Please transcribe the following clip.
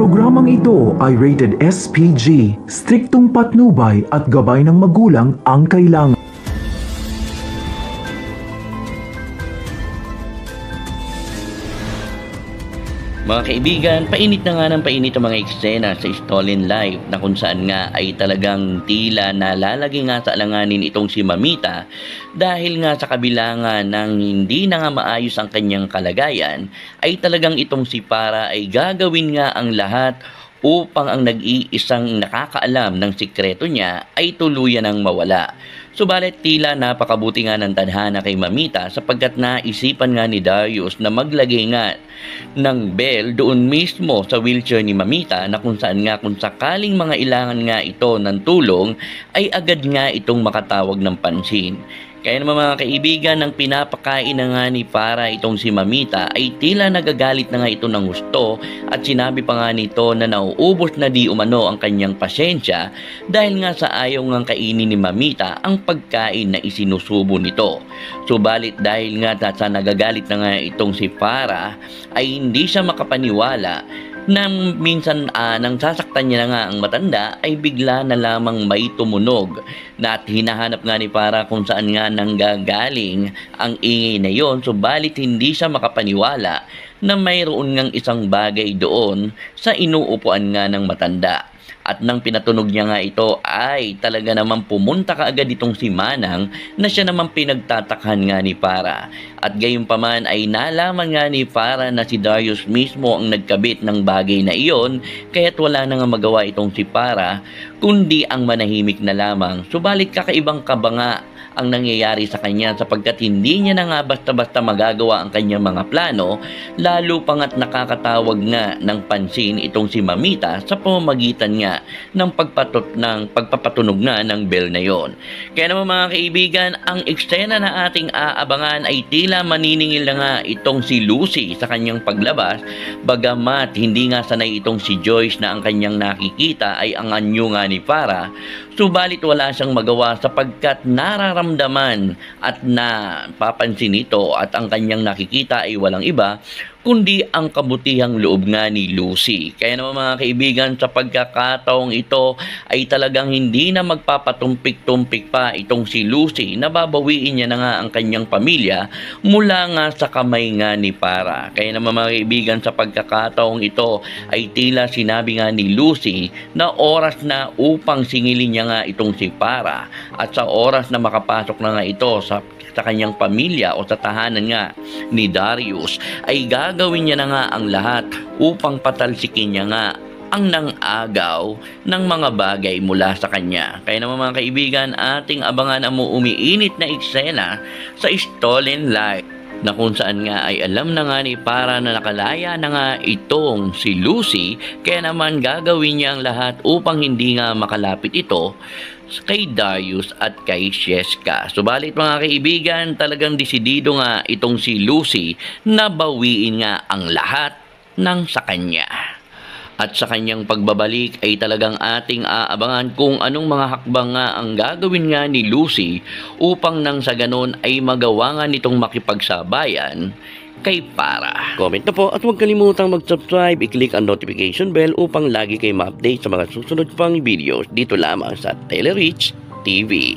Programang ito ay rated SPG, striktong patnubay at gabay ng magulang ang kailangan. Mga kaibigan, painit na nga ng painit ang mga eksena sa Stolen Life na kung saan nga ay talagang tila nalalagay nga sa alanganin itong si Mamita dahil nga sa kabilangan ng hindi na nga maayos ang kanyang kalagayan ay talagang itong si Para ay gagawin nga ang lahat upang ang nag-iisang nakakaalam ng sikreto niya ay tuluyan ng mawala. Subalit tila napakabuti nga ng tadhana kay Mamita sapagkat naisipan nga ni Darius na maglagay nga ng bell doon mismo sa wheelchair ni Mamita na kung saan nga kung sakaling mga ilangan nga ito ng tulong ay agad nga itong makatawag ng pansin. Kaya naman mga kaibigan, nang pinapakain na nga ni Para itong si Mamita ay tila nagagalit na nga ito ng gusto at sinabi pa nga nito na nauubos na di umano ang kanyang pasensya dahil nga sa ayaw ngang kainin ni Mamita ang pagkain na isinusubo nito. Subalit dahil nga sa nagagalit na nga itong si Para ay hindi siya makapaniwala nang minsan nang sasaktan niya na nga ang matanda ay bigla na lamang may tumunog na at hinahanap nga ni Para kung saan nga nanggagaling ang ingay na yon, subalit hindi siya makapaniwala na mayroon ngang isang bagay doon sa inuupuan nga ng matanda. At nang pinatunog niya nga ito ay talaga naman pumunta kaagad itong si Manang na siya naman pinagtatakhan nga ni Para. At gayon pa man ay nalaman nga ni Para na si Darius mismo ang nagkabit ng bagay na iyon kaya't wala na nga magawa itong si Para kundi ang manahimik na lamang. Subalit kakaibang kaba nga ang nangyayari sa kanya sapagkat hindi niya na nga basta-basta magagawa ang kanyang mga plano, lalo pa nga't nakakatawag nga ng pansin itong si Mamita sa pamamagitan nga ng pagpapatunog nga ng bell na yon. Kaya naman mga kaibigan, ang eksena na ating aabangan ay tila maniningil na nga itong si Lucy sa kanyang paglabas, bagamat hindi nga sanay itong si Joyce na ang kanyang nakikita ay ang anyo nga ni Para, subalit wala siyang magawa sapagkat nararamdaman at napapansin ito at ang kanyang nakikita ay walang iba kundi ang kabutihang loob nga ni Lucy. Kaya naman mga kaibigan, sa pagkakataong ito ay talagang hindi na magpapatumpik-tumpik pa itong si Lucy na babawiin niya na nga ang kanyang pamilya mula nga sa kamay nga ni Para. Kaya naman mga kaibigan, sa pagkakataong ito ay tila sinabi nga ni Lucy na oras na upang singilin niya nga itong si Para at sa oras na makapasok na nga ito sa kanyang pamilya o sa tahanan nga ni Darius ay gagawin niya na nga ang lahat upang patalsikin niya nga ang nang-agaw ng mga bagay mula sa kanya. Kaya naman mga kaibigan, ating abangan ang umiinit na eksena sa Stolen Life na kung saan nga ay alam na nga ni Para na nakalaya na nga itong si Lucy, kaya naman gagawin niya ang lahat upang hindi nga makalapit ito kay Darius at kay Sheska. Subalit mga kaibigan, talagang desidido nga itong si Lucy na bawiin nga ang lahat ng sa kanya. At sa kanyang pagbabalik ay talagang ating aabangan kung anong mga hakbang nga ang gagawin nga ni Lucy upang nang sa ganon ay magawa nga nitong makipagsabayan kay Para. Comment na po at huwag kalimutang mag-subscribe, i-click ang notification bell upang lagi kayo ma-update sa mga susunod pang videos dito lamang sa Telerich TV.